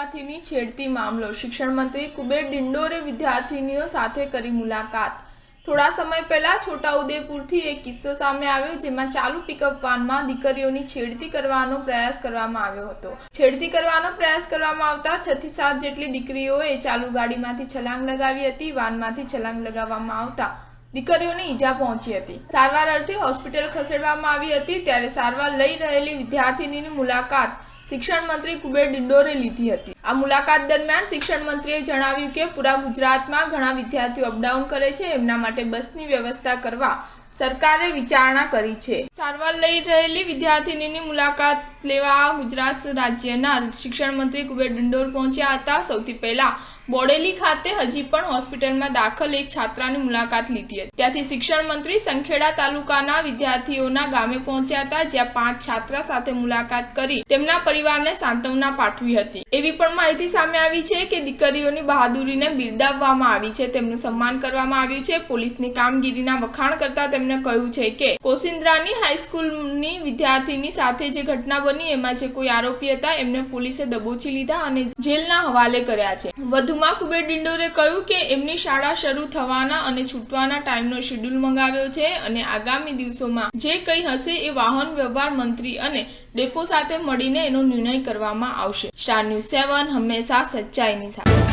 વિદ્યાર્થીની છેડતી મામલો। શિક્ષણ મંત્રી કુબેર ડિંડોરે વિદ્યાર્થીનીઓ સાથે કરી મુલાકાત। થોડા સમય પહેલા છોટાઉદેપુરથી એક કિસ્સો સામે આવ્યો, જેમાં ચાલુ પિકઅપ વાનમાં દીકરીઓની છેડતી કરવાનો પ્રયાસ કરવામાં આવ્યો હતો। છેડતી કરવાનો પ્રયાસ કરવામાં આવતા 6 થી 7 જેટલી દીકરીઓએ ચાલુ ગાડીમાંથી છલાંગ લગાવી હતી। વાનમાંથી છલાંગ લગાવવામાં આવતા દીકરીઓને ઈજા પહોંચી હતી। સારવાર અર્થે હોસ્પિટલ ખસેડવામાં આવી હતી। ત્યારે સારવાર લઈ રહેલી વિદ્યાર્થીનીની મુલાકાત શિક્ષણ મંત્રી કુબેર ડિંડોરે લીધી હતી। આ મુલાકાત દરમિયાન શિક્ષણ મંત્રીએ જણાવ્યું કે પૂરા ગુજરાતમાં ઘણા વિદ્યાર્થીઓ અપડાઉન કરે છે, એમના માટે બસની વ્યવસ્થા કરવા સરકારે વિચારણા કરી છે। સારવાર લઈ રહેલી વિદ્યાર્થીનીની મુલાકાત લેવા ગુજરાત રાજ્યના શિક્ષણ મંત્રી કુબેર ડિંડોર પહોંચ્યા હતા। સૌથી પહેલા બોડેલી ખાતે હજી પણ હોસ્પિટલમાં દાખલ એક છાત્રાની મુલાકાત લીધી હતી। ત્યાંથી શિક્ષણ મંત્રી સંખેડા તાલુકાના વિદ્યાર્થીઓના ગામે પહોંચ્યા હતા, જ્યાં 5 છાત્રા સાથે મુલાકાત કરી તેમના પરિવારને સાંત્વના પાઠવી હતી। એવી પણ માહિતી સામે આવી છે કે દીકરીઓની બહાદુરીને બિરદાવવામાં આવી છે, તેમનું સન્માન કરવામાં આવ્યું છે। પોલીસની કામગીરીના વખાણ કરતા તેમણે કહ્યું છે કે કોસિન્દ્રાની હાઈસ્કૂલની વિદ્યાર્થીની સાથે જે ઘટના બની, એમાં જે કોઈ આરોપી હતા એમને પોલીસે દબોચી લીધા અને જેલના હવાલે કર્યા છે। વધુમાં કુબેર ડિંડોરે કહ્યું કે એમની શાળા શરૂ થવાના અને છૂટવાના ટાઈમનો શેડ્યુલ મંગાવ્યો છે અને આગામી દિવસોમાં જે કંઈ હશે એ વાહન વ્યવહાર મંત્રી અને ડેપો સાથે મળીને એનો નિર્ણય કરવામાં આવશે। સ્ટાર ન્યૂઝ 7 હંમેશા સચ્ચાઈની સાથે।